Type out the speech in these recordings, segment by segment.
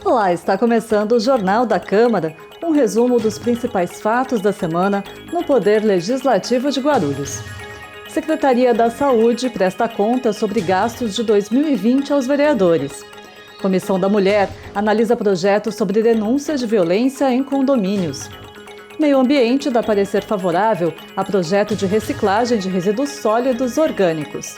Olá, está começando o Jornal da Câmara, um resumo dos principais fatos da semana no Poder Legislativo de Guarulhos. Secretaria da Saúde presta conta sobre gastos de 2020 aos vereadores. Comissão da Mulher analisa projetos sobre denúncias de violência em condomínios. Meio Ambiente dá parecer favorável a projeto de reciclagem de resíduos sólidos orgânicos.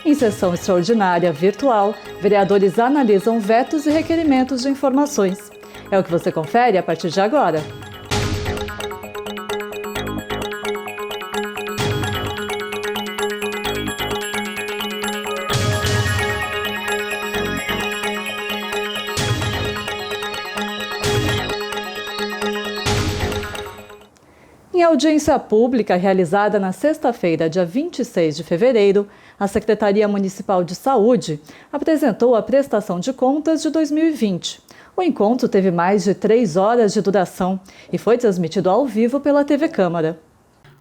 Em sessão extraordinária virtual, vereadores analisam vetos e requerimentos de informações. É o que você confere a partir de agora. Em audiência pública realizada na sexta-feira, dia 26 de fevereiro, a Secretaria Municipal de Saúde apresentou a prestação de contas de 2020. O encontro teve mais de 3 horas de duração e foi transmitido ao vivo pela TV Câmara.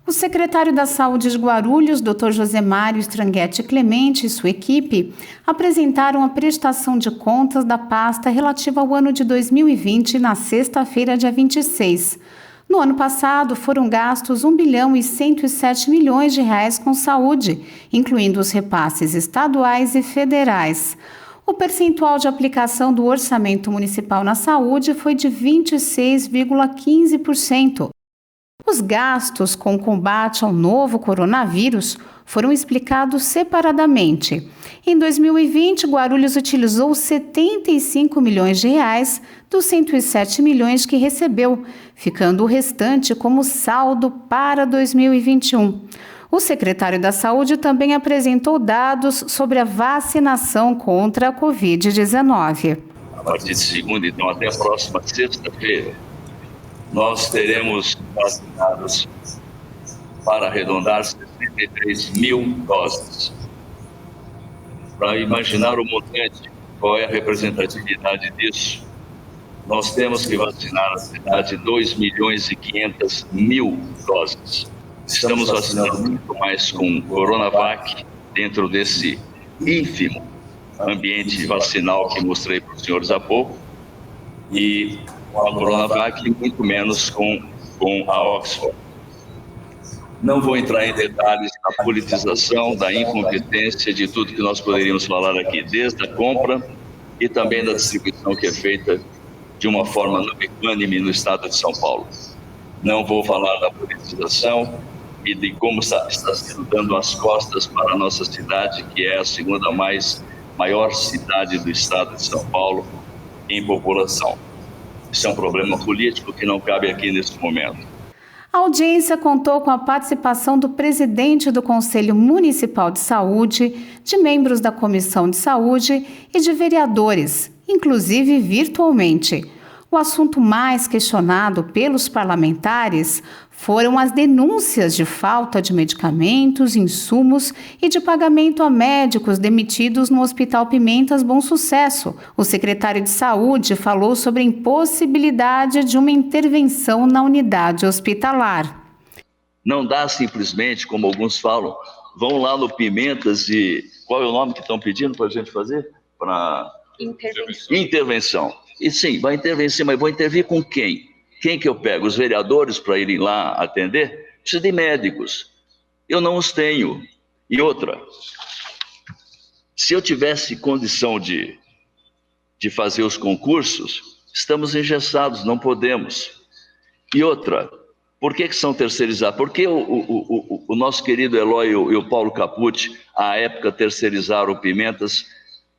O secretário da Saúde de Guarulhos, Dr. Josemário Stranguetti Clemente e sua equipe apresentaram a prestação de contas da pasta relativa ao ano de 2020 na sexta-feira, dia 26. No ano passado, foram gastos R$ 1,107 bilhões com saúde, incluindo os repasses estaduais e federais. O percentual de aplicação do orçamento municipal na saúde foi de 26,15%. Os gastos com combate ao novo coronavírus foram explicados separadamente. Em 2020, Guarulhos utilizou R$ 75 milhões dos 107 milhões que recebeu, ficando o restante como saldo para 2021. O secretário da Saúde também apresentou dados sobre a vacinação contra a Covid-19. A partir de segunda, então, até a próxima sexta-feira, nós teremos vacinados, para arredondar, 63 mil doses. Para imaginar o montante, qual é a representatividade disso, nós temos que vacinar a cidade 2.500.000 doses. Estamos vacinando muito mais com Coronavac, dentro desse ínfimo ambiente vacinal que mostrei para os senhores há pouco, e com a Coronavac, muito menos com a Oxford. Não vou entrar em detalhes da politização, da incompetência, de tudo que nós poderíamos falar aqui, desde a compra e também da distribuição que é feita de uma forma unânime no estado de São Paulo. Não vou falar da politização e de como está sendo dando as costas para a nossa cidade, que é a segunda maior cidade do estado de São Paulo em população. Isso é um problema político que não cabe aqui nesse momento. A audiência contou com a participação do presidente do Conselho Municipal de Saúde, de membros da Comissão de Saúde e de vereadores, inclusive virtualmente. O assunto mais questionado pelos parlamentares foram as denúncias de falta de medicamentos, insumos e de pagamento a médicos demitidos no Hospital Pimentas Bom Sucesso. O secretário de Saúde falou sobre a impossibilidade de uma intervenção na unidade hospitalar. Não dá simplesmente, como alguns falam, vão lá no Pimentas e... Qual é o nome que estão pedindo para a gente fazer? Intervenção. E sim, vai intervir, mas vou intervir com quem? Quem que eu pego? Os vereadores para irem lá atender? Preciso de médicos. Eu não os tenho. E outra, se eu tivesse condição de fazer os concursos, estamos engessados, não podemos. E outra, por que são terceirizados? Por que o nosso querido Eloy e o Paulo Capucci, à época, terceirizaram o Pimentas?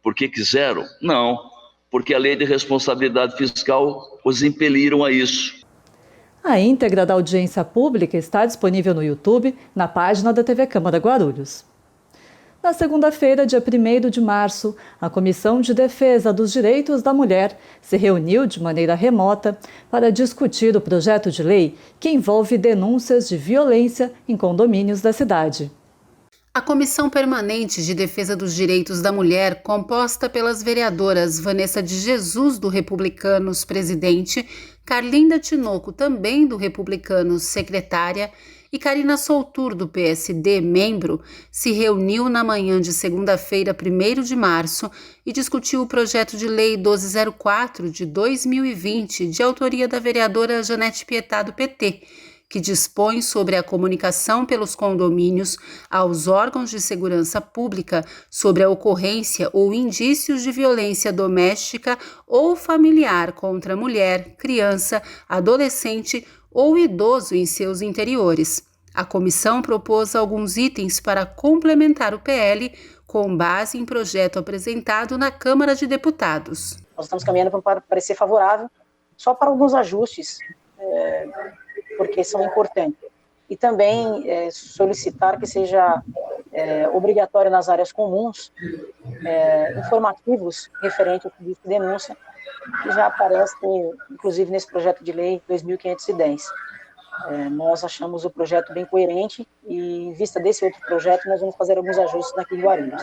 Porque quiseram? Não. Porque a lei de responsabilidade fiscal os impeliram a isso. A íntegra da audiência pública está disponível no YouTube, na página da TV Câmara Guarulhos. Na segunda-feira, dia 1º de março, a Comissão de Defesa dos Direitos da Mulher se reuniu de maneira remota para discutir o projeto de lei que envolve denúncias de violência em condomínios da cidade. A Comissão Permanente de Defesa dos Direitos da Mulher, composta pelas vereadoras Vanessa de Jesus, do Republicanos, presidente, Carlinda Tinoco, também do Republicanos, secretária, e Karina Soltur, do PSD, membro, se reuniu na manhã de segunda-feira, 1º de março, e discutiu o projeto de lei 1204 de 2020, de autoria da vereadora Janete Pietá, do PT, que dispõe sobre a comunicação pelos condomínios aos órgãos de segurança pública sobre a ocorrência ou indícios de violência doméstica ou familiar contra mulher, criança, adolescente ou idoso em seus interiores. A comissão propôs alguns itens para complementar o PL com base em projeto apresentado na Câmara de Deputados. Nós estamos caminhando para um parecer favorável, só para alguns ajustes, porque são importantes. E também solicitar que seja obrigatório nas áreas comuns informativos referentes ao serviço de denúncia, que já aparece, inclusive, nesse projeto de lei 2510. Nós achamos o projeto bem coerente e, em vista desse outro projeto, nós vamos fazer alguns ajustes aqui em Guarulhos.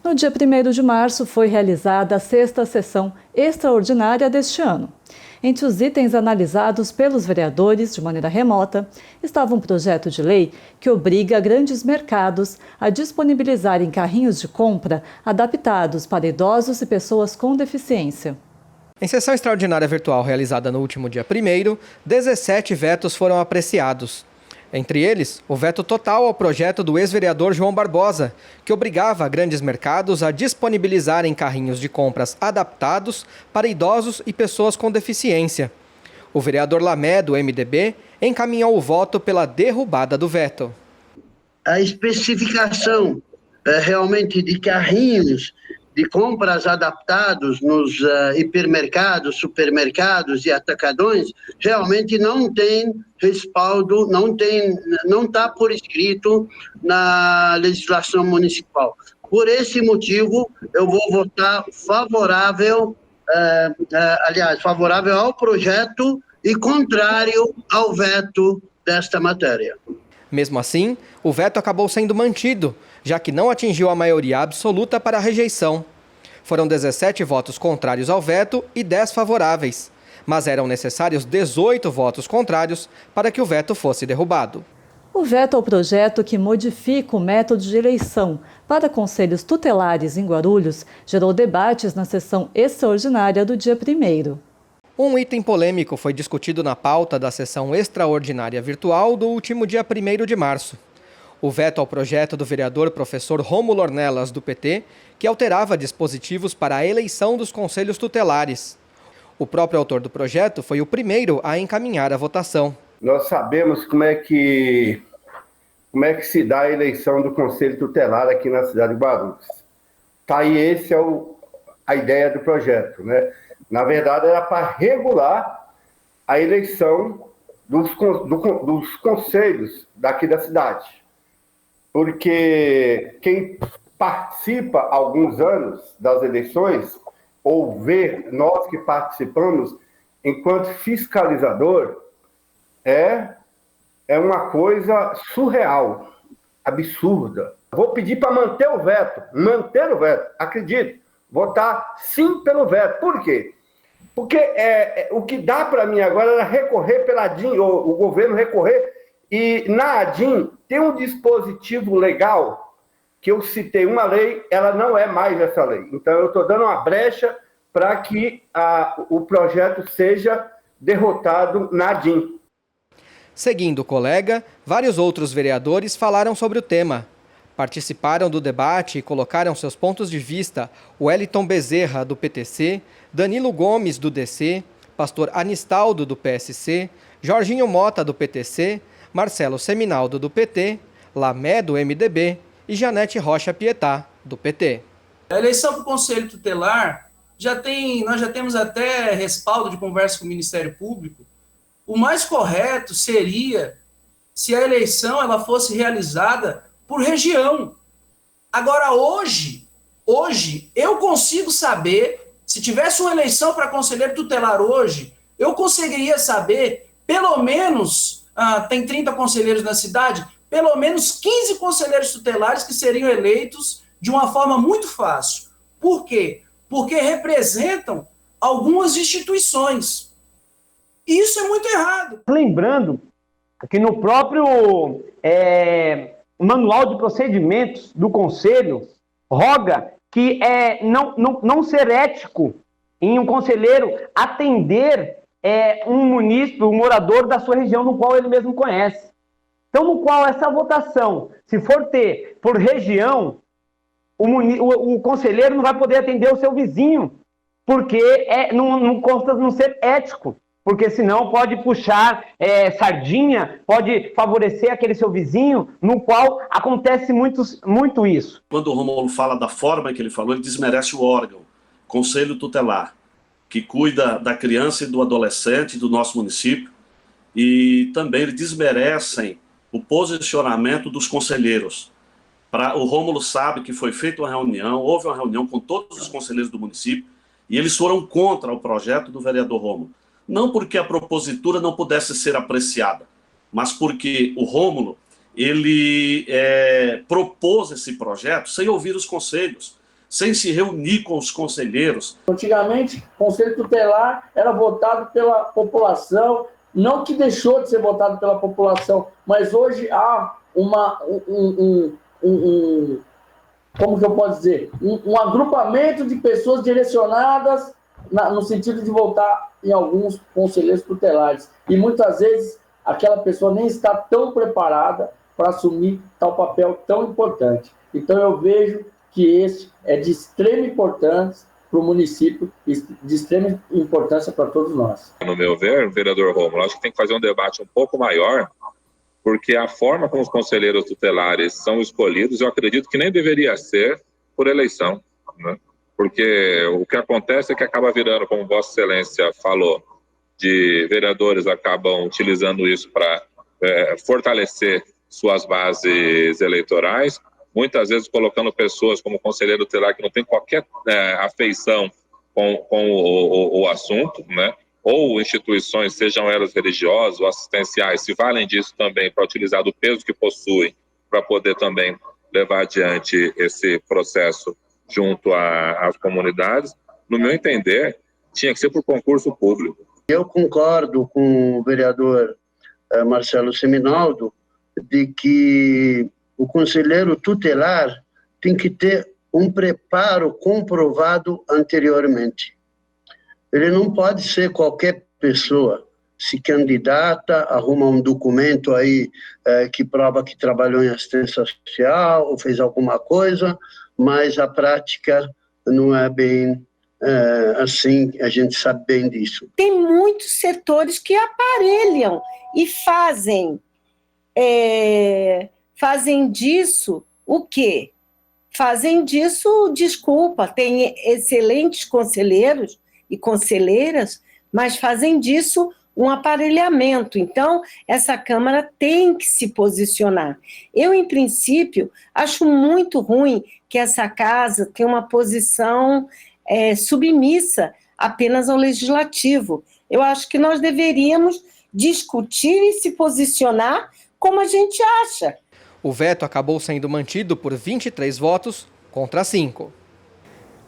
No dia 1º de março foi realizada a 6ª sessão extraordinária deste ano. Entre os itens analisados pelos vereadores de maneira remota, estava um projeto de lei que obriga grandes mercados a disponibilizarem carrinhos de compra adaptados para idosos e pessoas com deficiência. Em sessão extraordinária virtual realizada no último dia 1º, 17 vetos foram apreciados. Entre eles, o veto total ao projeto do ex-vereador João Barbosa, que obrigava grandes mercados a disponibilizarem carrinhos de compras adaptados para idosos e pessoas com deficiência. O vereador Lamé, do MDB, encaminhou o voto pela derrubada do veto. A especificação realmente de carrinhos de compras adaptados nos hipermercados, supermercados e atacadões, realmente não tem respaldo, não está por escrito na legislação municipal. Por esse motivo, eu vou votar favorável, favorável ao projeto e contrário ao veto desta matéria. Mesmo assim, o veto acabou sendo mantido, já que não atingiu a maioria absoluta para a rejeição. Foram 17 votos contrários ao veto e 10 favoráveis, mas eram necessários 18 votos contrários para que o veto fosse derrubado. O veto ao projeto que modifica o método de eleição para conselhos tutelares em Guarulhos gerou debates na sessão extraordinária do dia 1º. Um item polêmico foi discutido na pauta da sessão extraordinária virtual do último dia 1º de março. O veto ao projeto do vereador professor Rômulo Ornelas, do PT, que alterava dispositivos para a eleição dos conselhos tutelares. O próprio autor do projeto foi o primeiro a encaminhar a votação. Nós sabemos como é que se dá a eleição do conselho tutelar aqui na cidade de Guarulhos. Tá aí, essa é a ideia do projeto, né? Na verdade, era para regular a eleição dos conselhos daqui da cidade. Porque quem participa há alguns anos das eleições, ou vê nós que participamos enquanto fiscalizador, é uma coisa surreal, absurda. Vou pedir para manter o veto, acredito, votar sim pelo veto. Por quê? Porque o que dá para mim agora era recorrer pela ADIM, o governo recorrer, e na ADIM tem um dispositivo legal, que eu citei uma lei, ela não é mais essa lei. Então eu estou dando uma brecha para que o projeto seja derrotado na ADIM. Seguindo o colega, vários outros vereadores falaram sobre o tema. Participaram do debate e colocaram seus pontos de vista Wellington Bezerra, do PTC, Danilo Gomes, do DC, Pastor Anistaldo, do PSC, Jorginho Mota, do PTC, Marcelo Seminaldo, do PT, Lamé, do MDB e Janete Rocha Pietá, do PT. A eleição para o Conselho Tutelar, nós já temos até respaldo de conversa com o Ministério Público. O mais correto seria se a eleição ela fosse realizada por região. Agora, hoje eu consigo saber, se tivesse uma eleição para conselheiro tutelar hoje, eu conseguiria saber, pelo menos, tem 30 conselheiros na cidade, pelo menos 15 conselheiros tutelares que seriam eleitos de uma forma muito fácil. Por quê? Porque representam algumas instituições. Isso é muito errado. Lembrando que no próprio manual de procedimentos do Conselho roga que não ser ético em um conselheiro atender um munícipe, um morador da sua região, no qual ele mesmo conhece. Então, no qual essa votação, se for ter por região, o conselheiro não vai poder atender o seu vizinho, porque não consta não ser ético, porque senão pode puxar sardinha, pode favorecer aquele seu vizinho, no qual acontece muito isso. Quando o Rômulo fala da forma que ele falou, ele desmerece o órgão, Conselho Tutelar, que cuida da criança e do adolescente do nosso município, e também eles desmerecem o posicionamento dos conselheiros. O Rômulo sabe que foi feita uma reunião, houve uma reunião com todos os conselheiros do município, e eles foram contra o projeto do vereador Rômulo. Não porque a propositura não pudesse ser apreciada, mas porque o Rômulo, ele propôs esse projeto sem ouvir os conselhos, sem se reunir com os conselheiros. Antigamente, o Conselho Tutelar era votado pela população, não que deixou de ser votado pela população, mas hoje há como que eu posso dizer? Um agrupamento de pessoas direcionadas no sentido de votar em alguns conselheiros tutelares. E muitas vezes aquela pessoa nem está tão preparada para assumir tal papel tão importante. Então eu vejo que esse é de extrema importância para o município e de extrema importância para todos nós. No meu ver, vereador Rômulo, acho que tem que fazer um debate um pouco maior, porque a forma como os conselheiros tutelares são escolhidos, eu acredito que nem deveria ser por eleição, né? Porque o que acontece é que acaba virando, como Vossa Excelência falou, de vereadores acabam utilizando isso para fortalecer suas bases eleitorais, muitas vezes colocando pessoas como conselheiro tutelar que não tem qualquer afeição com o assunto, né? Ou instituições, sejam elas religiosas ou assistenciais, se valem disso também para utilizar do peso que possuem para poder também levar adiante esse processo junto às comunidades. No meu entender, tinha que ser por concurso público. Eu concordo com o vereador Marcelo Seminaldo de que o conselheiro tutelar tem que ter um preparo comprovado anteriormente. Ele não pode ser qualquer pessoa, se candidata, arruma um documento aí que prova que trabalhou em assistência social ou fez alguma coisa, mas a prática não é bem assim, a gente sabe bem disso. Tem muitos setores que aparelham e fazem disso o quê? Fazem disso, desculpa, tem excelentes conselheiros e conselheiras, mas fazem disso um aparelhamento. Então, essa Câmara tem que se posicionar. Eu, em princípio, acho muito ruim que essa casa tenha uma posição submissa apenas ao Legislativo. Eu acho que nós deveríamos discutir e se posicionar como a gente acha. O veto acabou sendo mantido por 23 votos contra 5.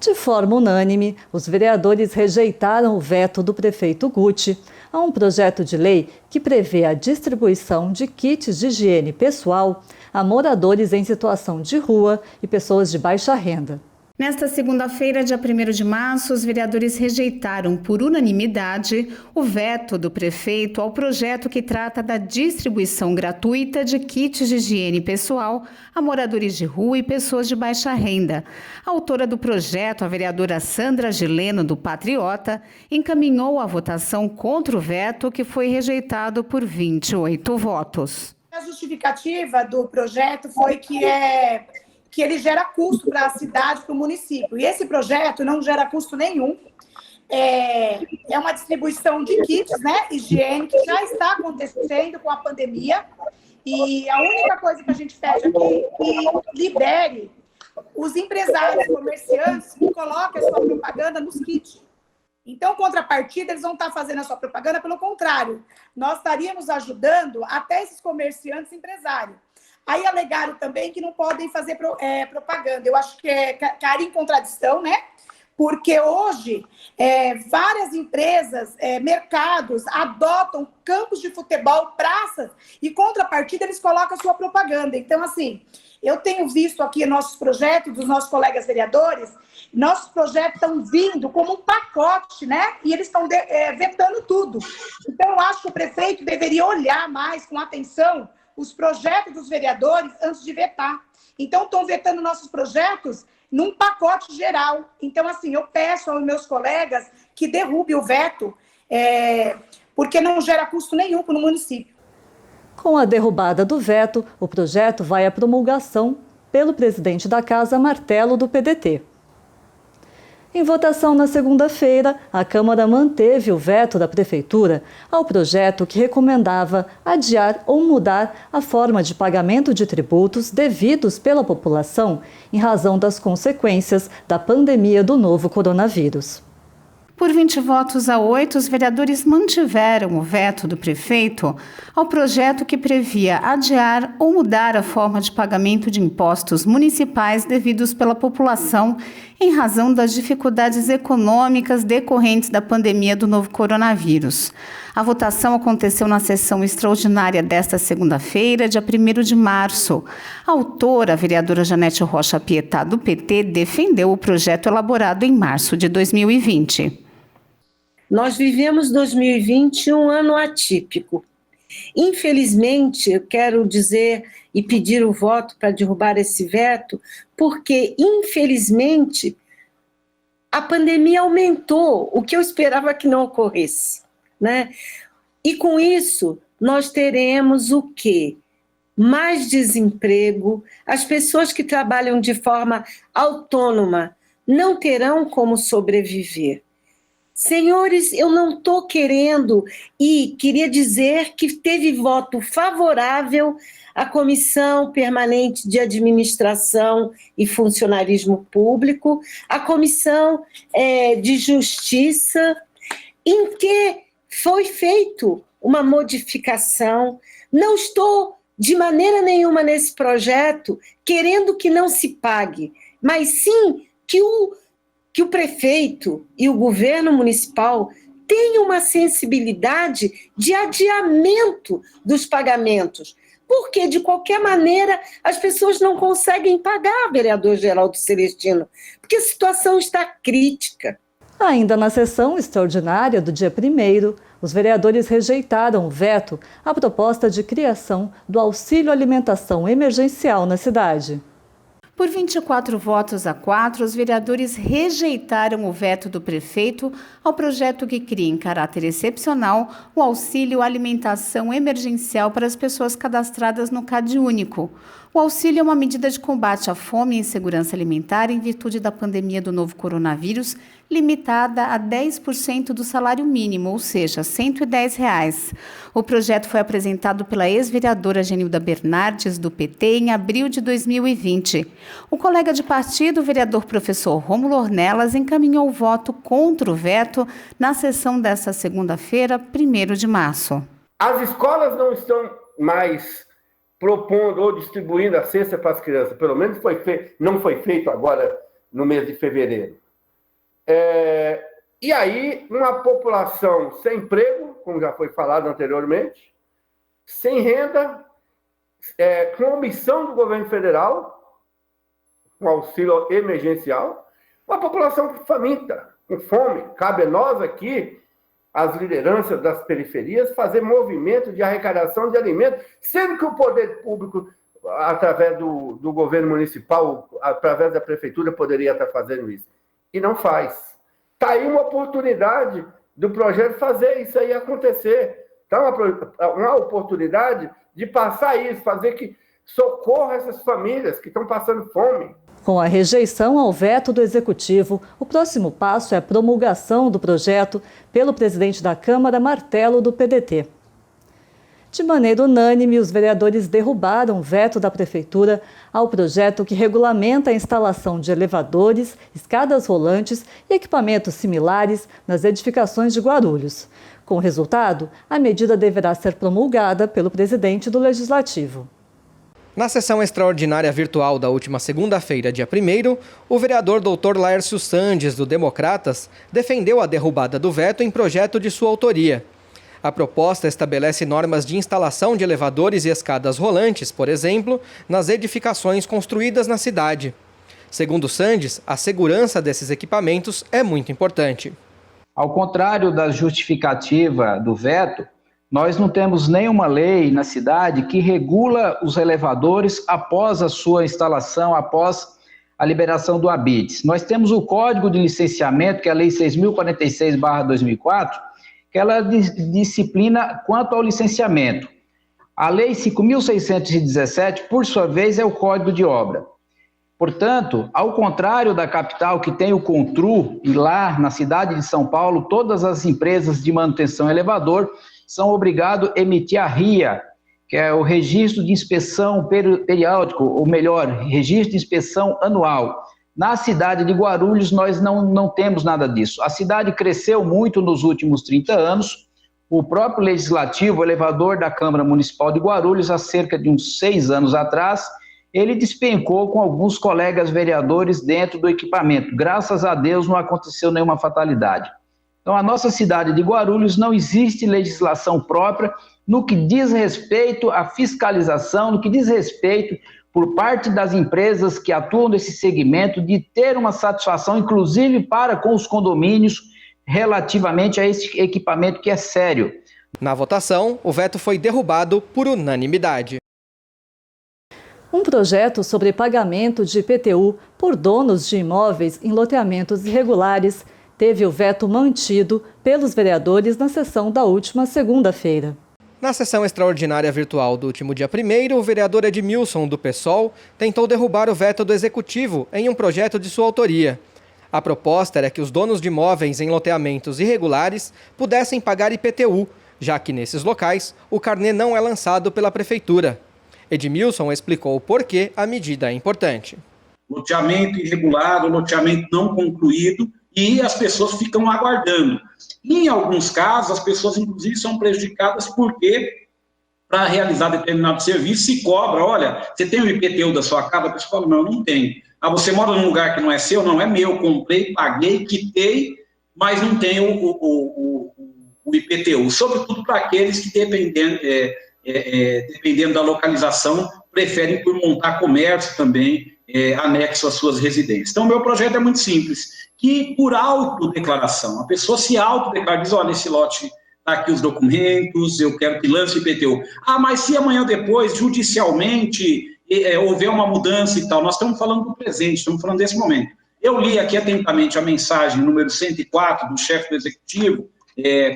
De forma unânime, os vereadores rejeitaram o veto do prefeito Guti a um projeto de lei que prevê a distribuição de kits de higiene pessoal a moradores em situação de rua e pessoas de baixa renda. Nesta segunda-feira, dia 1º de março, os vereadores rejeitaram por unanimidade o veto do prefeito ao projeto que trata da distribuição gratuita de kits de higiene pessoal a moradores de rua e pessoas de baixa renda. A autora do projeto, a vereadora Sandra Gileno, do Patriota, encaminhou a votação contra o veto, que foi rejeitado por 28 votos. A justificativa do projeto foi que ele gera custo para a cidade, para o município. E esse projeto não gera custo nenhum. É uma distribuição de kits, né, higiene, que já está acontecendo com a pandemia. E a única coisa que a gente pede aqui é que libere os empresários, comerciantes, que coloquem a sua propaganda nos kits. Então, contrapartida, eles vão estar fazendo a sua propaganda, pelo contrário. Nós estaríamos ajudando até esses comerciantes e empresários. Aí alegaram também que não podem fazer propaganda. Eu acho que é cara em contradição, né? porque hoje várias empresas, mercados adotam campos de futebol, praças, e contrapartida eles colocam a sua propaganda. Então, assim, eu tenho visto aqui nossos projetos, dos nossos colegas vereadores, nossos projetos estão vindo como um pacote, né? E eles estão vetando tudo. Então, eu acho que o prefeito deveria olhar mais com atenção os projetos dos vereadores antes de vetar. Então, estão vetando nossos projetos num pacote geral. Então, assim, eu peço aos meus colegas que derrubem o veto, porque não gera custo nenhum para o município. Com a derrubada do veto, o projeto vai à promulgação pelo presidente da Casa Martelo, do PDT. Em votação na segunda-feira, a Câmara manteve o veto da Prefeitura ao projeto que recomendava adiar ou mudar a forma de pagamento de tributos devidos pela população em razão das consequências da pandemia do novo coronavírus. Por 20 votos a 8, os vereadores mantiveram o veto do prefeito ao projeto que previa adiar ou mudar a forma de pagamento de impostos municipais devidos pela população em razão das dificuldades econômicas decorrentes da pandemia do novo coronavírus. A votação aconteceu na sessão extraordinária desta segunda-feira, dia 1º de março. A autora, a vereadora Janete Rocha Pietá, do PT, defendeu o projeto elaborado em março de 2020. Nós vivemos 2020 um ano atípico. Infelizmente, eu quero dizer e pedir o voto para derrubar esse veto, porque, infelizmente, a pandemia aumentou, o que eu esperava que não ocorresse, né? E com isso, nós teremos o quê? Mais desemprego, as pessoas que trabalham de forma autônoma não terão como sobreviver. Senhores, eu não estou querendo, e queria dizer que teve voto favorável à Comissão Permanente de Administração e Funcionarismo Público, à Comissão de Justiça, em que foi feita uma modificação. Não estou, de maneira nenhuma, nesse projeto, querendo que não se pague, mas sim que o prefeito e o governo municipal tenham uma sensibilidade de adiamento dos pagamentos, porque, de qualquer maneira, as pessoas não conseguem pagar, vereador Geraldo Celestino, porque a situação está crítica. Ainda na sessão extraordinária do dia 1º, os vereadores rejeitaram o veto à proposta de criação do auxílio alimentação emergencial na cidade. Por 24 votos a 4, os vereadores rejeitaram o veto do prefeito ao projeto que cria, em caráter excepcional, o auxílio alimentação emergencial para as pessoas cadastradas no CadÚnico. O auxílio é uma medida de combate à fome e insegurança alimentar em virtude da pandemia do novo coronavírus, limitada a 10% do salário mínimo, ou seja, R$ 110. O projeto foi apresentado pela ex-vereadora Genilda Bernardes, do PT, em abril de 2020. O colega de partido, o vereador professor Rômulo Ornelas, encaminhou o voto contra o veto na sessão desta segunda-feira, 1º de março. As escolas não estão mais propondo ou distribuindo a cesta para as crianças, pelo menos não foi feito agora no mês de fevereiro. E aí, uma população sem emprego, como já foi falado anteriormente, sem renda, com omissão do governo federal, com auxílio emergencial, uma população faminta, com fome. Cabe a nós aqui, as lideranças das periferias, fazer movimento de arrecadação de alimentos, sendo que o poder público, através do governo municipal, através da prefeitura, poderia estar fazendo isso. E não faz. Está aí uma oportunidade do projeto fazer isso aí acontecer. Está uma oportunidade de passar isso, fazer que socorra essas famílias que estão passando fome. Com a rejeição ao veto do Executivo, o próximo passo é a promulgação do projeto pelo presidente da Câmara, Martelo, do PDT. De maneira unânime, os vereadores derrubaram o veto da Prefeitura ao projeto que regulamenta a instalação de elevadores, escadas rolantes e equipamentos similares nas edificações de Guarulhos. Com o resultado, a medida deverá ser promulgada pelo presidente do Legislativo. Na sessão extraordinária virtual da última segunda-feira, dia 1º, o vereador Dr. Laércio Sandes, do Democratas, defendeu a derrubada do veto em projeto de sua autoria. A proposta estabelece normas de instalação de elevadores e escadas rolantes, por exemplo, nas edificações construídas na cidade. Segundo Sandes, a segurança desses equipamentos é muito importante. Ao contrário da justificativa do veto, nós não temos nenhuma lei na cidade que regula os elevadores após a sua instalação, após a liberação do ABITS. Nós temos o Código de Licenciamento, que é a Lei 6.046/2004, que ela disciplina quanto ao licenciamento. A Lei 5.617, por sua vez, é o Código de Obra. Portanto, ao contrário da capital, que tem o CONTRU, e lá na cidade de São Paulo, todas as empresas de manutenção elevador são obrigadas a emitir a RIA, que é o Registro de Inspeção Periódico, ou melhor, Registro de Inspeção Anual. Na cidade de Guarulhos, nós não temos nada disso. A cidade cresceu muito nos últimos 30 anos. O próprio Legislativo, o elevador da Câmara Municipal de Guarulhos, há cerca de uns 6 anos atrás, ele despencou com alguns colegas vereadores dentro do equipamento. Graças a Deus não aconteceu nenhuma fatalidade. Então, a nossa cidade de Guarulhos não existe legislação própria no que diz respeito à fiscalização, no que diz respeito por parte das empresas que atuam nesse segmento de ter uma satisfação, inclusive para com os condomínios, relativamente a esse equipamento que é sério. Na votação, o veto foi derrubado por unanimidade. Um projeto sobre pagamento de IPTU por donos de imóveis em loteamentos irregulares teve o veto mantido pelos vereadores na sessão da última segunda-feira. Na sessão extraordinária virtual do último dia 1º, o vereador Edmilson, do PSOL, tentou derrubar o veto do Executivo em um projeto de sua autoria. A proposta era que os donos de imóveis em loteamentos irregulares pudessem pagar IPTU, já que nesses locais o carnê não é lançado pela Prefeitura. Edmilson explicou por que a medida é importante. Loteamento irregular, loteamento não concluído, e as pessoas ficam aguardando. Em alguns casos, as pessoas, inclusive, são prejudicadas porque, para realizar determinado serviço, se cobra, olha, você tem o IPTU da sua casa? A pessoa fala, não, eu não tenho. Ah, você mora num lugar que não é seu? Não, é meu, comprei, paguei, quitei, mas não tenho o IPTU. Sobretudo para aqueles que, dependendo da localização, preferem por montar comércio também, anexo às suas residências. Então, o meu projeto é muito simples, que por autodeclaração, a pessoa se autodeclara, diz, olha, esse lote está aqui os documentos, eu quero que lance o IPTU. Ah, mas se amanhã ou depois, judicialmente, houver uma mudança e tal, nós estamos falando do presente, estamos falando desse momento. Eu li aqui atentamente a mensagem número 104 do chefe do Executivo,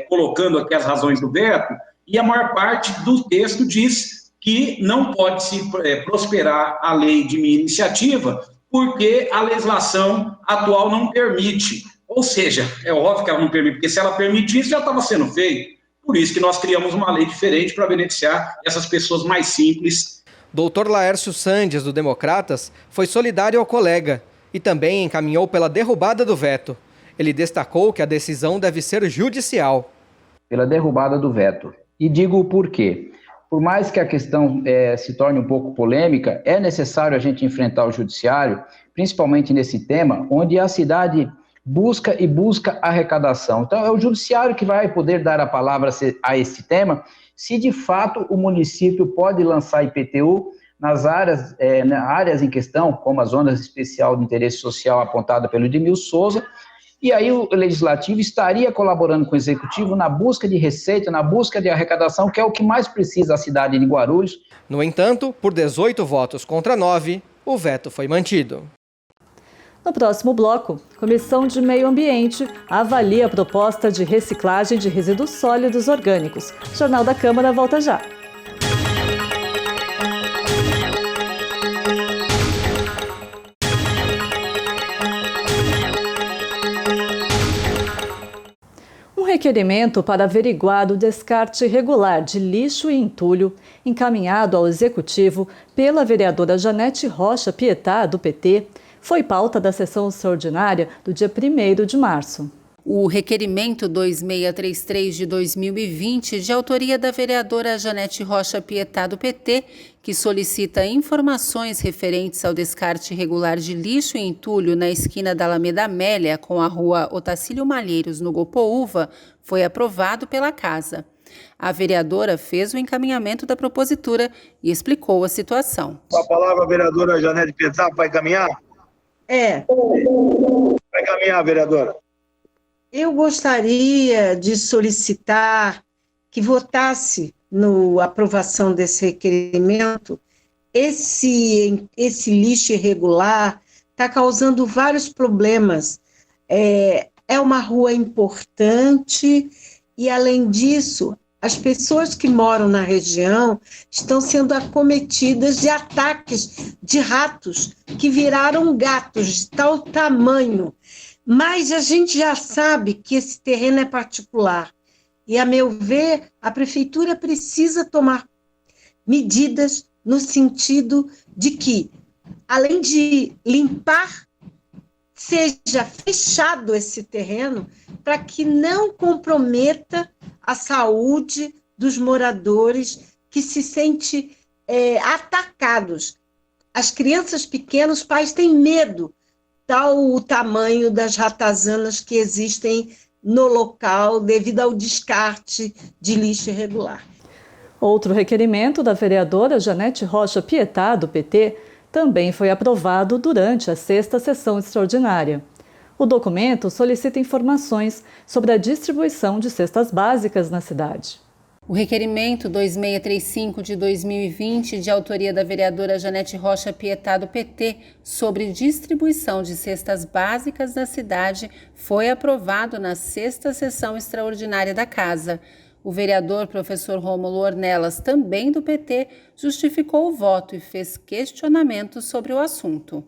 colocando aqui as razões do veto, e a maior parte do texto diz que não pode se prosperar a lei de minha iniciativa, porque a legislação atual não permite. Ou seja, é óbvio que ela não permite, porque se ela permitisse, já estava sendo feito. Por isso que nós criamos uma lei diferente para beneficiar essas pessoas mais simples. Dr. Laércio Sandes, do Democratas, foi solidário ao colega e também encaminhou pela derrubada do veto. Ele destacou que a decisão deve ser judicial. Pela derrubada do veto. E digo o porquê. Por mais que a questão se torne um pouco polêmica, é necessário a gente enfrentar o judiciário, principalmente nesse tema, onde a cidade busca arrecadação. Então, é o judiciário que vai poder dar a palavra a esse tema, se de fato o município pode lançar IPTU nas áreas em questão, como as zonas especial de interesse social apontada pelo Edmilson Souza, e aí o Legislativo estaria colaborando com o Executivo na busca de receita, na busca de arrecadação, que é o que mais precisa a cidade de Guarulhos. No entanto, por 18 votos contra 9, o veto foi mantido. No próximo bloco, Comissão de Meio Ambiente avalia a proposta de reciclagem de resíduos sólidos orgânicos. O Jornal da Câmara volta já. Requerimento para averiguar o descarte irregular de lixo e entulho, encaminhado ao Executivo pela vereadora Janete Rocha Pietá, do PT, foi pauta da sessão extraordinária do dia 1º de março. O requerimento 2633 de 2020, de autoria da vereadora Janete Rocha Pietá, do PT, que solicita informações referentes ao descarte irregular de lixo e entulho na esquina da Alameda Amélia com a rua Otacílio Malheiros, no Gopoúva, foi aprovado pela Casa. A vereadora fez o encaminhamento da propositura e explicou a situação. Com a palavra, a vereadora Janete Pietá, vai encaminhar? Vai encaminhar, vereadora. Eu gostaria de solicitar que votasse na aprovação desse requerimento. Esse lixo irregular está causando vários problemas. É uma rua importante e, além disso, as pessoas que moram na região estão sendo acometidas de ataques de ratos que viraram gatos de tal tamanho. Mas a gente já sabe que esse terreno é particular. E, a meu ver, a prefeitura precisa tomar medidas no sentido de que, além de limpar, seja fechado esse terreno para que não comprometa a saúde dos moradores que se sentem atacados. As crianças pequenas, os pais têm medo, tal o tamanho das ratazanas que existem no local devido ao descarte de lixo irregular. Outro requerimento da vereadora Janete Rocha Pietá, do PT, também foi aprovado durante a 6ª sessão extraordinária. O documento solicita informações sobre a distribuição de cestas básicas na cidade. O requerimento 2635 de 2020, de autoria da vereadora Janete Rocha Pietá, do PT, sobre distribuição de cestas básicas na cidade, foi aprovado na 6ª sessão extraordinária da Casa. O vereador professor Rômulo Ornelas, também do PT, justificou o voto e fez questionamentos sobre o assunto.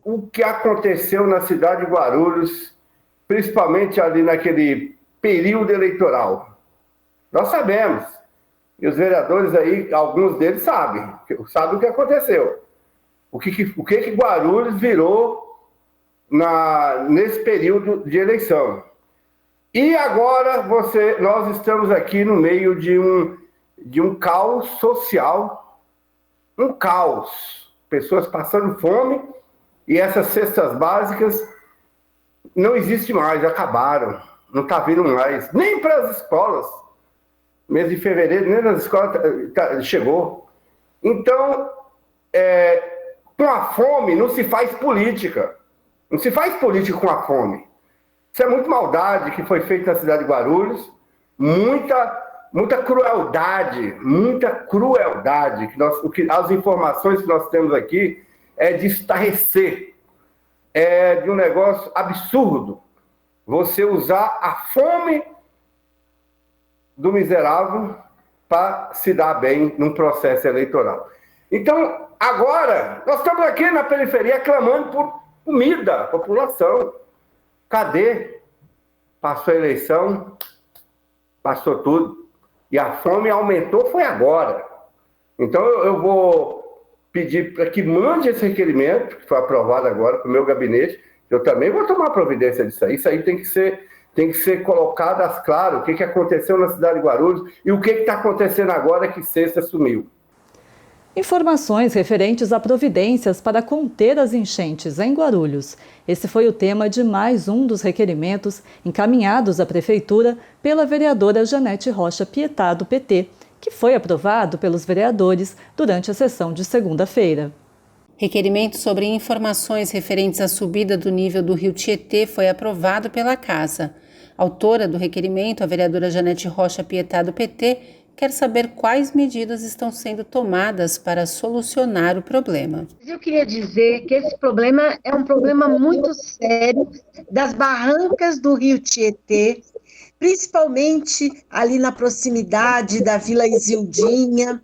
O que aconteceu na cidade de Guarulhos, principalmente ali naquele período eleitoral? Nós sabemos, e os vereadores aí, alguns deles sabem o que aconteceu. O que Guarulhos virou nesse período de eleição. E agora nós estamos aqui no meio de um caos social, um caos. Pessoas passando fome e essas cestas básicas não existem mais, acabaram, não está vindo mais, nem para as escolas. Mês de fevereiro, nem nas escolas chegou. Então, com a fome não se faz política. Não se faz política com a fome. Isso é muita maldade que foi feita na cidade de Guarulhos, muita crueldade, as informações que nós temos aqui é de estarrecer, é de um negócio absurdo. Você usar a fome do miserável para se dar bem num processo eleitoral. Então, agora, nós estamos aqui na periferia clamando por comida, população. Cadê? Passou a eleição, passou tudo, e a fome aumentou, foi agora. Então, eu vou pedir para que mande esse requerimento, que foi aprovado agora para o meu gabinete, eu também vou tomar providência disso aí. Isso aí tem que ser colocado às claras, o que aconteceu na cidade de Guarulhos e o que está acontecendo agora que Cesta sumiu. Informações referentes a providências para conter as enchentes em Guarulhos. Esse foi o tema de mais um dos requerimentos encaminhados à Prefeitura pela vereadora Janete Rocha Pietá, do PT, que foi aprovado pelos vereadores durante a sessão de segunda-feira. Requerimento sobre informações referentes à subida do nível do rio Tietê foi aprovado pela Casa. Autora do requerimento, a vereadora Janete Rocha Pietá, do PT, quer saber quais medidas estão sendo tomadas para solucionar o problema. Eu queria dizer que esse problema é um problema muito sério das barrancas do rio Tietê, principalmente ali na proximidade da Vila Isildinha,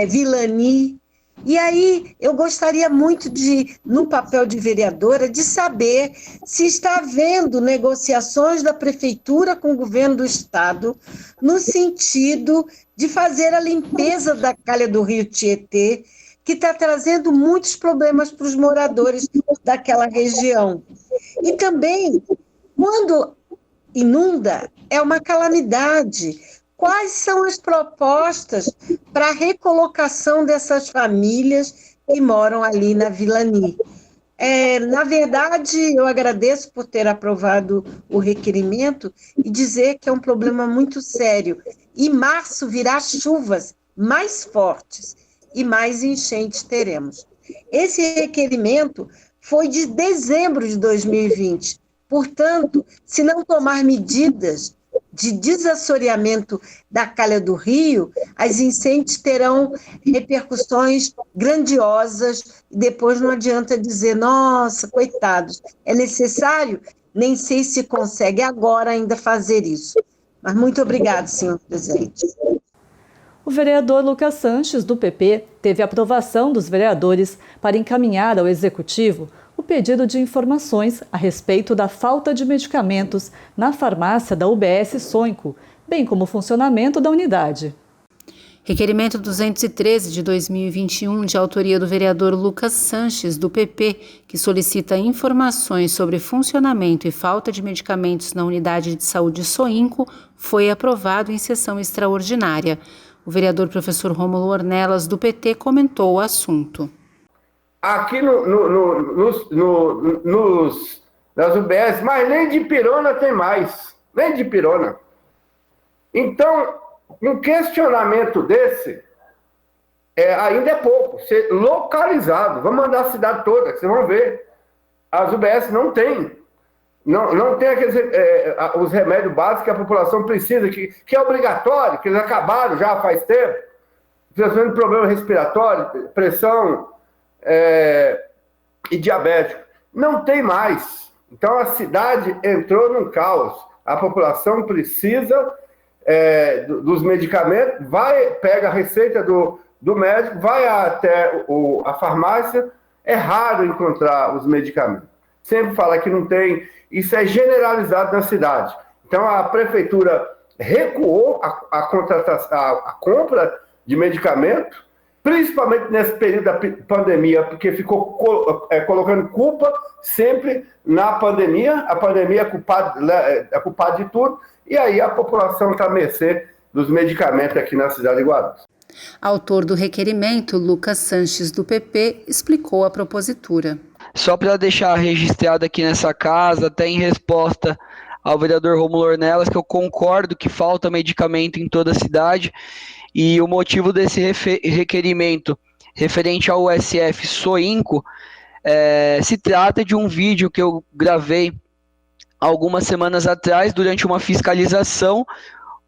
Vilani. E aí eu gostaria muito no papel de vereadora, de saber se está havendo negociações da Prefeitura com o governo do Estado no sentido de fazer a limpeza da calha do rio Tietê, que está trazendo muitos problemas para os moradores daquela região. E também Quando inunda, é uma calamidade. Quais são as propostas para a recolocação dessas famílias que moram ali na Vilani? Na verdade, eu agradeço por ter aprovado o requerimento e dizer que é um problema muito sério. Em março virá chuvas mais fortes e mais enchentes teremos. Esse requerimento foi de dezembro de 2020. Portanto, se não tomar medidas de desassoreamento da calha do rio, as enchentes terão repercussões grandiosas e depois não adianta dizer, nossa, coitados, é necessário? Nem sei se consegue agora ainda fazer isso. Mas muito obrigado, senhor presidente. O vereador Lucas Sanches, do PP, teve aprovação dos vereadores para encaminhar ao Executivo o pedido de informações a respeito da falta de medicamentos na farmácia da UBS Soinco, bem como o funcionamento da unidade. Requerimento 213 de 2021, de autoria do vereador Lucas Sanches, do PP, que solicita informações sobre funcionamento e falta de medicamentos na unidade de saúde Soinco, foi aprovado em sessão extraordinária. O vereador professor Rômulo Ornelas, do PT, comentou o assunto. Aqui nas UBS, mas nem de pirona tem mais. Nem de pirona. Então, um questionamento desse ainda é pouco. Ser localizado. Vamos mandar a cidade toda, que vocês vão ver. As UBS não tem. Não tem aqueles, os remédios básicos que a população precisa, que é obrigatório, que eles acabaram já faz tempo. Tendo problema respiratório, pressão e diabético. Não tem mais. Então a cidade entrou num caos. A população precisa dos medicamentos, pega a receita do médico, vai até a farmácia. É raro encontrar os medicamentos. Sempre fala que não tem. Isso é generalizado na cidade. Então a prefeitura recuou a compra de medicamento, principalmente nesse período da pandemia, porque ficou colocando culpa sempre na pandemia. A pandemia é culpada de tudo, e aí a população está à mercê dos medicamentos aqui na cidade de Guarulhos. Autor do requerimento, Lucas Sanches, do PP, explicou a propositura. Só para deixar registrado aqui nessa casa, até em resposta ao vereador Rômulo Ornelas, que eu concordo que falta medicamento em toda a cidade, e o motivo desse requerimento referente ao USF Soinco se trata de um vídeo que eu gravei algumas semanas atrás, durante uma fiscalização,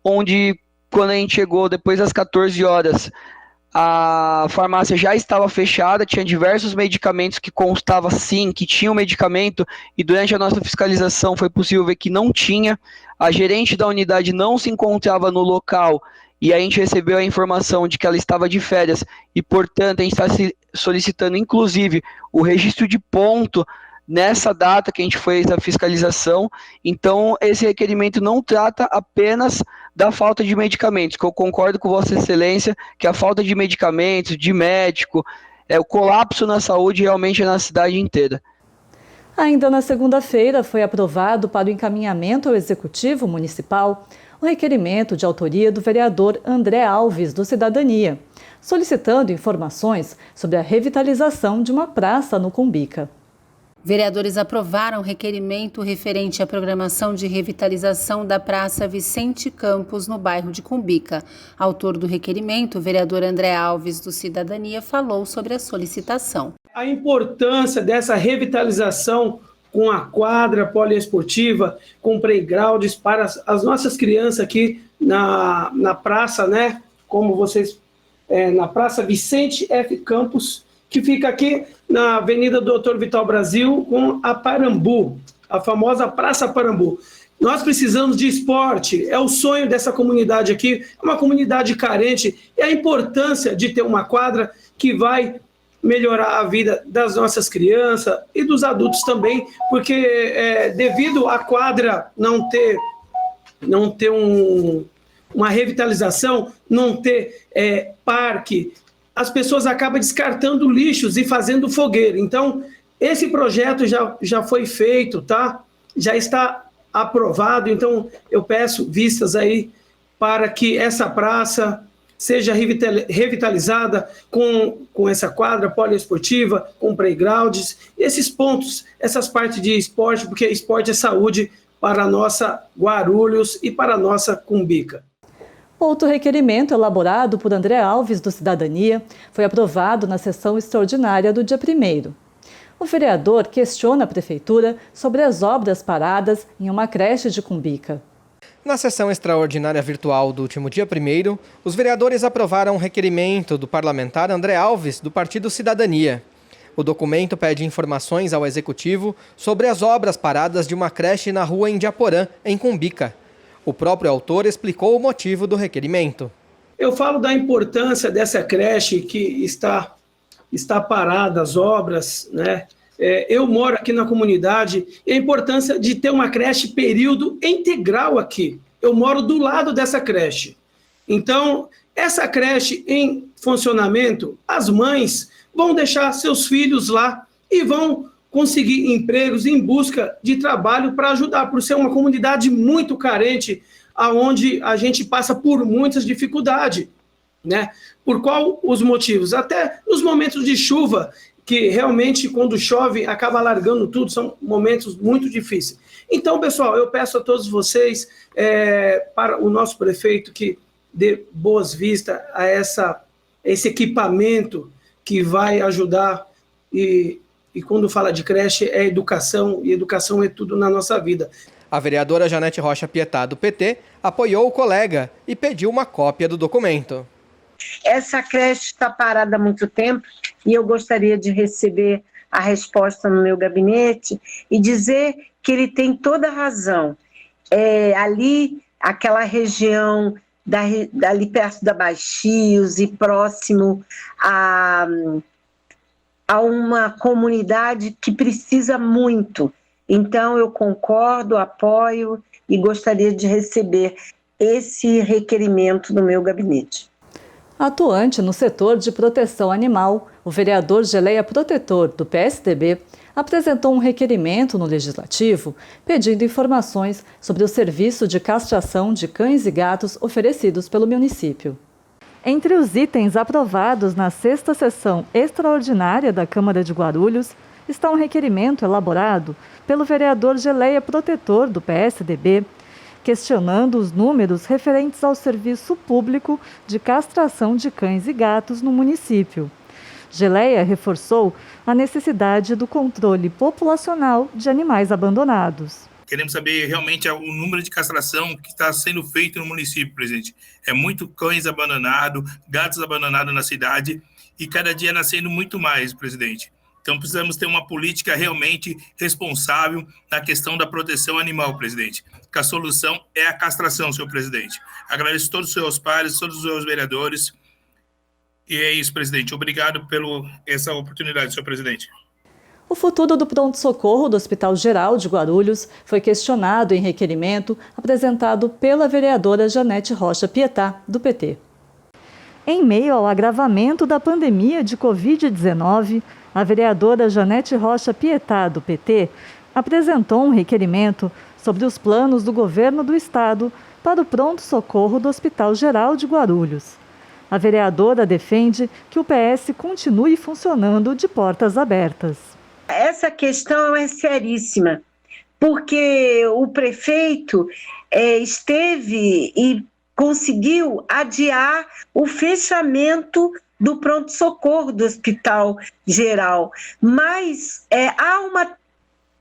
onde, quando a gente chegou depois das 14 horas, a farmácia já estava fechada, tinha diversos medicamentos que constava sim, que tinham medicamento, e durante a nossa fiscalização foi possível ver que não tinha. A gerente da unidade não se encontrava no local, e a gente recebeu a informação de que ela estava de férias, e portanto a gente está solicitando inclusive o registro de ponto nessa data que a gente fez a fiscalização. Então esse requerimento não trata apenas da falta de medicamentos, que eu concordo com Vossa Excelência, que a falta de medicamentos, de médico, o colapso na saúde realmente é na cidade inteira. Ainda na segunda-feira foi aprovado para o encaminhamento ao Executivo Municipal o requerimento de autoria do vereador André Alves, do Cidadania, solicitando informações sobre a revitalização de uma praça no Cumbica. Vereadores aprovaram o requerimento referente à programação de revitalização da Praça Vicente Campos, no bairro de Cumbica. Autor do requerimento, o vereador André Alves, do Cidadania, falou sobre a solicitação. A importância dessa revitalização com a quadra poliesportiva, com playgrounds para as nossas crianças aqui na praça, né? Como vocês, na Praça Vicente F. Campos, que fica aqui na Avenida Doutor Vital Brasil com a Parambu, a famosa Praça Parambu. Nós precisamos de esporte, é o sonho dessa comunidade aqui, é uma comunidade carente, e a importância de ter uma quadra que vai melhorar a vida das nossas crianças e dos adultos também, porque devido à quadra não ter uma revitalização, não ter parque, as pessoas acabam descartando lixos e fazendo fogueira. Então, esse projeto já foi feito, tá? Já está aprovado. Então, eu peço vistas aí para que essa praça seja revitalizada com essa quadra poliesportiva, com playgrounds, esses pontos, essas partes de esporte, porque esporte é saúde para a nossa Guarulhos e para a nossa Cumbica. Outro requerimento elaborado por André Alves, do Cidadania, foi aprovado na sessão extraordinária do dia 1º. O vereador questiona a Prefeitura sobre as obras paradas em uma creche de Cumbica. Na sessão extraordinária virtual do último dia 1º, os vereadores aprovaram um requerimento do parlamentar André Alves, do Partido Cidadania. O documento pede informações ao Executivo sobre as obras paradas de uma creche na rua Indiaporã, em Cumbica. O próprio autor explicou o motivo do requerimento. Eu falo da importância dessa creche que está parada, as obras, né? Eu moro aqui na comunidade e a importância de ter uma creche período integral aqui. Eu moro do lado dessa creche. Então, essa creche em funcionamento, as mães vão deixar seus filhos lá e vão conseguir empregos em busca de trabalho para ajudar, por ser uma comunidade muito carente, aonde a gente passa por muitas dificuldades, né? Por qual os motivos? Até nos momentos de chuva, que realmente quando chove acaba largando tudo, são momentos muito difíceis. Então, pessoal, eu peço a todos vocês, para o nosso prefeito, que dê boas-vistas a esse equipamento que vai ajudar, e quando fala de creche é educação, e educação é tudo na nossa vida. A vereadora Janete Rocha Pietá, do PT, apoiou o colega e pediu uma cópia do documento. Essa creche está parada há muito tempo e eu gostaria de receber a resposta no meu gabinete e dizer que ele tem toda a razão. Ali, aquela região ali perto da Baixios e próximo a uma comunidade que precisa muito. Então, eu concordo, apoio e gostaria de receber esse requerimento no meu gabinete. Atuante no setor de proteção animal, o vereador Geleia Protetor, do PSDB, apresentou um requerimento no Legislativo pedindo informações sobre o serviço de castração de cães e gatos oferecidos pelo município. Entre os itens aprovados na 6ª sessão extraordinária da Câmara de Guarulhos está um requerimento elaborado pelo vereador Geleia Protetor, do PSDB, questionando os números referentes ao serviço público de castração de cães e gatos no município. Geleia reforçou a necessidade do controle populacional de animais abandonados. Queremos saber realmente o número de castração que está sendo feito no município, presidente. É muito cães abandonados, gatos abandonados na cidade e cada dia nascendo muito mais, presidente. Então, precisamos ter uma política realmente responsável na questão da proteção animal, presidente. Que a solução é a castração, senhor presidente. Agradeço a todos os seus pares, todos os seus vereadores. E é isso, presidente. Obrigado por essa oportunidade, senhor presidente. O futuro do pronto-socorro do Hospital Geral de Guarulhos foi questionado em requerimento apresentado pela vereadora Janete Rocha Pietá, do PT. Em meio ao agravamento da pandemia de Covid-19, a vereadora Janete Rocha Pietá, do PT, apresentou um requerimento sobre os planos do governo do estado para o pronto-socorro do Hospital Geral de Guarulhos. A vereadora defende que o PS continue funcionando de portas abertas. Essa questão é seríssima, porque o prefeito esteve e conseguiu adiar o fechamento do pronto-socorro do Hospital Geral. Mas há uma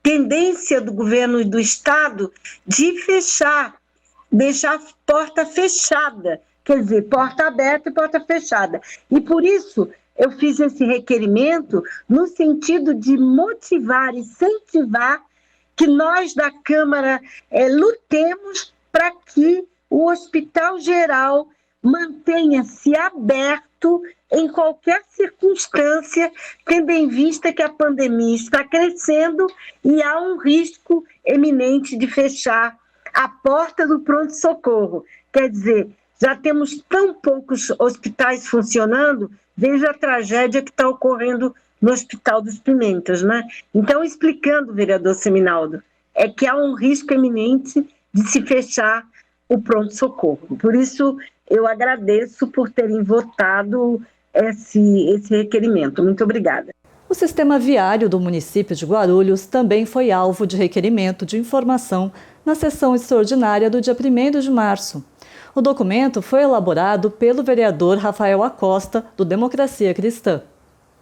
tendência do governo do estado de fechar, deixar a porta fechada, quer dizer, porta aberta e porta fechada. E por isso eu fiz esse requerimento no sentido de motivar, incentivar que nós da Câmara lutemos para que o Hospital Geral mantenha-se aberto em qualquer circunstância, tendo em vista que a pandemia está crescendo e há um risco eminente de fechar a porta do pronto-socorro. Quer dizer, já temos tão poucos hospitais funcionando, veja a tragédia que está ocorrendo no Hospital dos Pimentas, né? Então, explicando, vereador Seminaldo, é que há um risco eminente de se fechar o pronto-socorro. Por isso, eu agradeço por terem votado esse requerimento. Muito obrigada. O sistema viário do município de Guarulhos também foi alvo de requerimento de informação na sessão extraordinária do dia 1º de março. O documento foi elaborado pelo vereador Rafael Acosta, do Democracia Cristã.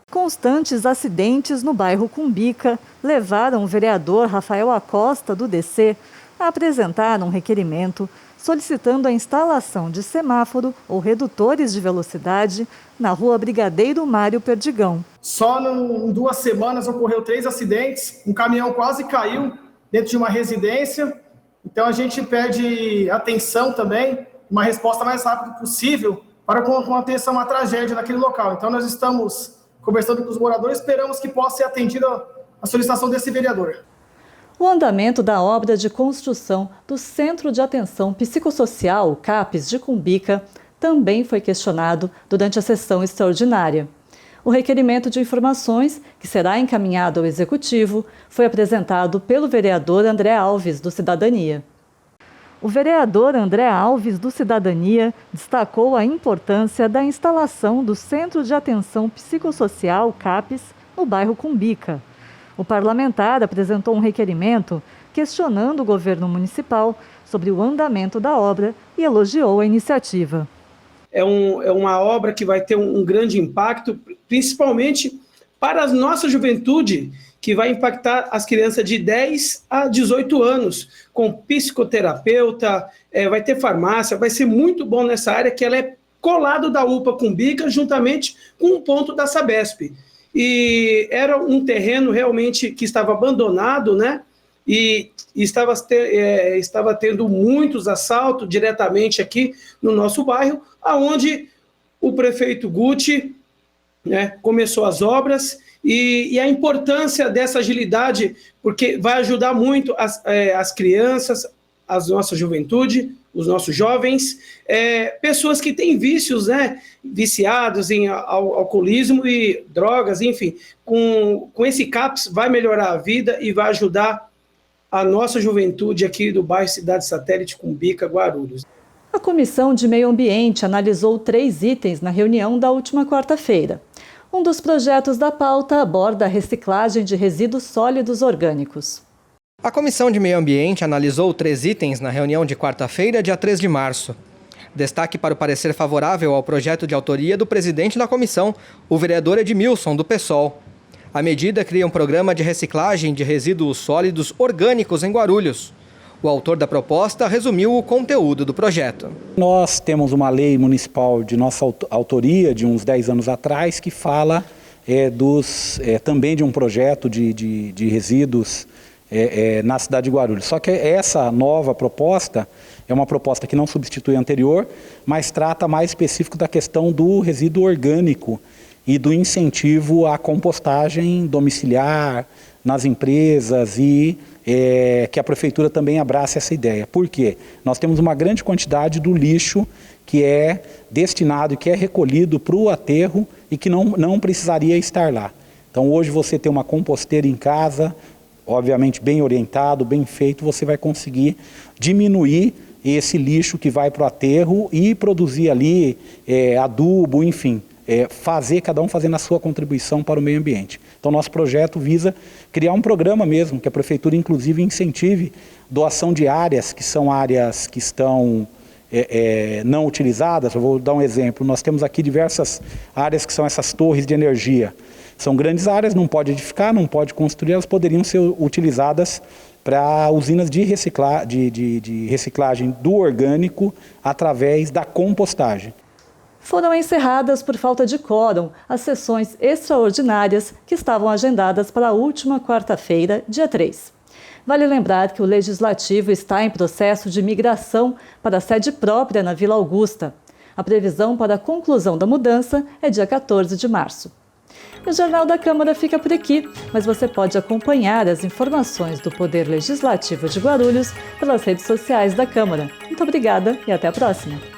Constantes acidentes no bairro Cumbica levaram o vereador Rafael Acosta, do DC, a apresentar um requerimento solicitando a instalação de semáforo ou redutores de velocidade na rua Brigadeiro Mário Perdigão. Só em 2 semanas ocorreu 3 acidentes, um caminhão quase caiu dentro de uma residência, então a gente pede atenção também, uma resposta mais rápida possível para com atenção à tragédia naquele local. Então nós estamos conversando com os moradores, esperamos que possa ser atendida a solicitação desse vereador. O andamento da obra de construção do Centro de Atenção Psicossocial, CAPS, de Cumbica, também foi questionado durante a sessão extraordinária. O requerimento de informações, que será encaminhado ao Executivo, foi apresentado pelo vereador André Alves, do Cidadania. O vereador André Alves, do Cidadania, destacou a importância da instalação do Centro de Atenção Psicossocial, CAPS, no bairro Cumbica. O parlamentar apresentou um requerimento questionando o governo municipal sobre o andamento da obra e elogiou a iniciativa. É uma obra que vai ter um grande impacto, principalmente para a nossa juventude, que vai impactar as crianças de 10 a 18 anos, com psicoterapeuta, vai ter farmácia, vai ser muito bom nessa área, que ela é colado da UPA Cumbica, juntamente com um ponto da Sabesp. E era um terreno realmente que estava abandonado, né? E estava tendo muitos assaltos diretamente aqui no nosso bairro, aonde o prefeito Guti, né, começou as obras e a importância dessa agilidade, porque vai ajudar muito as crianças, a nossa juventude, os nossos jovens, pessoas que têm vícios, né, viciados em alcoolismo e drogas, enfim. Com esse CAPS vai melhorar a vida e vai ajudar a nossa juventude aqui do bairro Cidade Satélite, Cumbica, Guarulhos. A Comissão de Meio Ambiente analisou 3 itens na reunião da última quarta-feira. Um dos projetos da pauta aborda a reciclagem de resíduos sólidos orgânicos. A Comissão de Meio Ambiente analisou 3 itens na reunião de quarta-feira, dia 3 de março. Destaque para o parecer favorável ao projeto de autoria do presidente da comissão, o vereador Edmilson, do PSOL. A medida cria um programa de reciclagem de resíduos sólidos orgânicos em Guarulhos. O autor da proposta resumiu o conteúdo do projeto. Nós temos uma lei municipal de nossa autoria, de uns 10 anos atrás, que fala também de um projeto de resíduos na cidade de Guarulhos. Só que essa nova proposta é uma proposta que não substitui a anterior, mas trata mais específico da questão do resíduo orgânico e do incentivo à compostagem domiciliar nas empresas e que a prefeitura também abrace essa ideia. Por quê? Nós temos uma grande quantidade do lixo que é destinado e que é recolhido para o aterro e que não precisaria estar lá. Então hoje você tem uma composteira em casa, obviamente bem orientado, bem feito, você vai conseguir diminuir esse lixo que vai para o aterro e produzir ali adubo, enfim, cada um fazendo a sua contribuição para o meio ambiente. Então nosso projeto visa criar um programa mesmo, que a prefeitura inclusive incentive doação de áreas, que são áreas que estão não utilizadas. Eu vou dar um exemplo, nós temos aqui diversas áreas que são essas torres de energia. São grandes áreas, não pode edificar, não pode construir, elas poderiam ser utilizadas para usinas de reciclagem do orgânico através da compostagem. Foram encerradas por falta de quórum as sessões extraordinárias que estavam agendadas para a última quarta-feira, dia 3. Vale lembrar que o Legislativo está em processo de migração para a sede própria na Vila Augusta. A previsão para a conclusão da mudança é dia 14 de março. O Jornal da Câmara fica por aqui, mas você pode acompanhar as informações do Poder Legislativo de Guarulhos pelas redes sociais da Câmara. Muito obrigada e até a próxima!